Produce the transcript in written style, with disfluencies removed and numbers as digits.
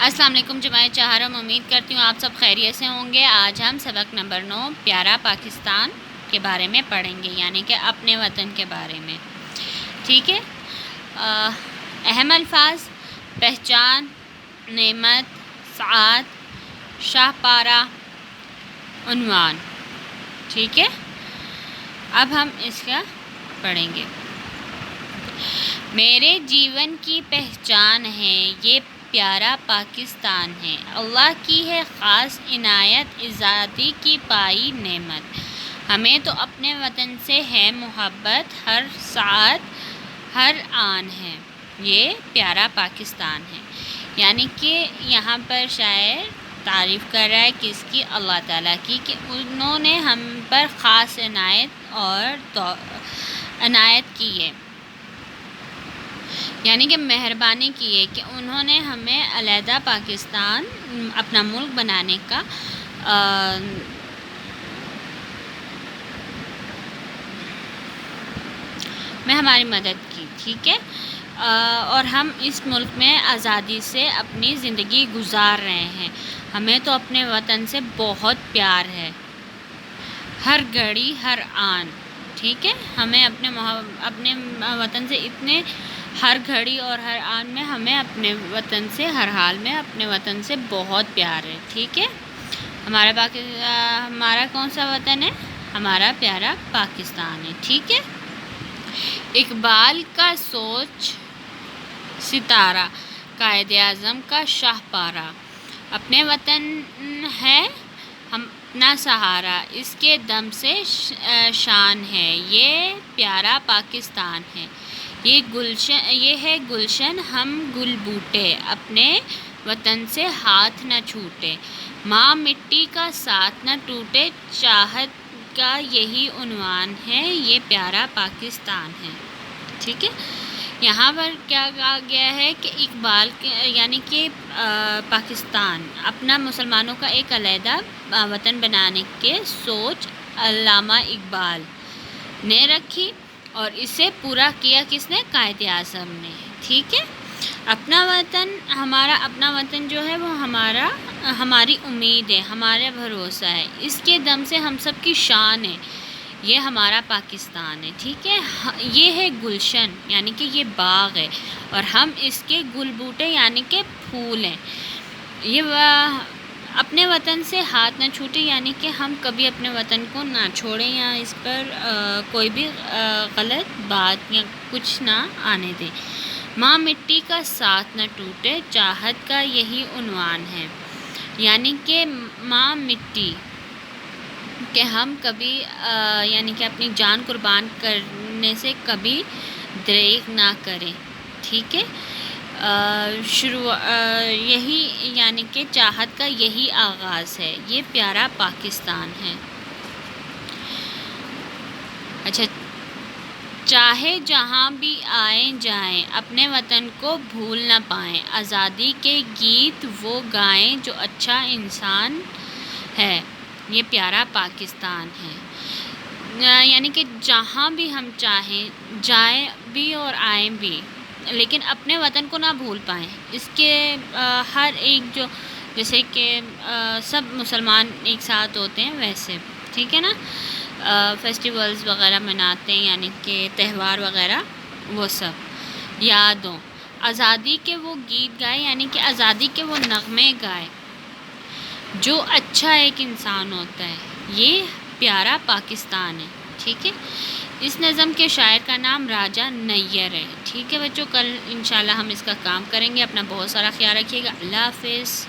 السلام علیکم جماعت چہارم، امید کرتی ہوں آپ سب خیریت سے ہوں گے۔ آج ہم سبق نمبر 9 پیارا پاکستان کے بارے میں پڑھیں گے، یعنی کہ اپنے وطن کے بارے میں۔ ٹھیک ہے، اہم الفاظ: پہچان، نعمت، سعادت، شاہ پارہ، عنوان۔ ٹھیک ہے، اب ہم اس کا پڑھیں گے۔ میرے جیون کی پہچان ہے یہ پیارا پاکستان ہے، اللہ کی ہے خاص عنایت، آزادی کی پائی نعمت۔ ہمیں تو اپنے وطن سے ہے محبت، ہر ساعت ہر آن ہے، یہ پیارا پاکستان ہے۔ یعنی کہ یہاں پر شاعر تعریف کر رہا ہے کس کی؟ اللہ تعالیٰ کی، کہ انہوں نے ہم پر خاص عنایت کی ہے، یعنی کہ مہربانی کی ہے کہ انہوں نے ہمیں علیحدہ پاکستان اپنا ملک بنانے کا میں ہماری مدد کی۔ ٹھیک ہے، اور ہم اس ملک میں آزادی سے اپنی زندگی گزار رہے ہیں۔ ہمیں تو اپنے وطن سے بہت پیار ہے، ہر گھڑی ہر آن۔ ٹھیک ہے، ہمیں اپنے وطن سے اتنے ہر گھڑی اور ہر آن میں ہمیں اپنے وطن سے ہر حال میں اپنے وطن سے بہت پیار ہے۔ ٹھیک ہے، ہمارا کون سا وطن ہے؟ ہمارا پیارا پاکستان ہے۔ ٹھیک ہے، اقبال کا سوچ ستارہ، قائد اعظم کا شاہ پارہ، اپنے وطن ہے اپنا سہارا، اس کے دم سے شان ہے، یہ پیارا پاکستان ہے۔ یہ ہے گلشن ہم گل بوٹے، اپنے وطن سے ہاتھ نہ چھوٹے، ماں مٹی کا ساتھ نہ ٹوٹے، چاہت کا یہی عنوان ہے، یہ پیارا پاکستان ہے۔ ٹھیک ہے، یہاں پر کیا کہا گیا ہے کہ اقبال یعنی کہ پاکستان اپنا مسلمانوں کا ایک علیحدہ وطن بنانے کے سوچ علامہ اقبال نے رکھی، اور اسے پورا کیا کس نے؟ قائد اعظم نے۔ ٹھیک ہے، ہمارا اپنا وطن جو ہے وہ ہماری امید ہے، ہمارا بھروسہ ہے، اس کے دم سے ہم سب کی شان ہے، یہ ہمارا پاکستان ہے۔ ٹھیک ہے، یہ ہے گلشن یعنی کہ یہ باغ ہے، اور ہم اس کے گل بوٹے یعنی کہ پھول ہیں۔ یہ اپنے وطن سے ہاتھ نہ چھوٹے، یعنی کہ ہم کبھی اپنے وطن کو نہ چھوڑیں یا اس پر کوئی بھی غلط بات یا کچھ نہ آنے دیں۔ ماں مٹی کا ساتھ نہ ٹوٹے، چاہت کا یہی عنوان ہے، یعنی کہ ماں مٹی کہ ہم کبھی یعنی کہ اپنی جان قربان کرنے سے کبھی دریغ نہ کریں۔ ٹھیک ہے، یہی یعنی کہ چاہت کا یہی آغاز ہے، یہ پیارا پاکستان ہے۔ اچھا، چاہے جہاں بھی آئیں جائیں، اپنے وطن کو بھول نہ پائیں، آزادی کے گیت وہ گائیں جو اچھا انسان ہے، یہ پیارا پاکستان ہے۔ یعنی کہ جہاں بھی ہم چاہیں جائیں بھی اور آئیں بھی، لیکن اپنے وطن کو نہ بھول پائیں۔ اس کے ہر ایک جیسے کہ سب مسلمان ایک ساتھ ہوتے ہیں ویسے، ٹھیک ہے نا، فیسٹیولز وغیرہ مناتے ہیں، یعنی کہ تہوار وغیرہ، وہ سب یادوں، آزادی کے وہ گیت گائے، یعنی کہ آزادی کے وہ نغمے گائے جو اچھا ایک انسان ہوتا ہے، یہ پیارا پاکستان ہے۔ ٹھیک ہے، اس نظم کے شاعر کا نام راجہ نیّر ہے۔ ٹھیک ہے بچوں، کل انشاءاللہ ہم اس کا کام کریں گے۔ اپنا بہت سارا خیال رکھیے گا۔ اللہ حافظ۔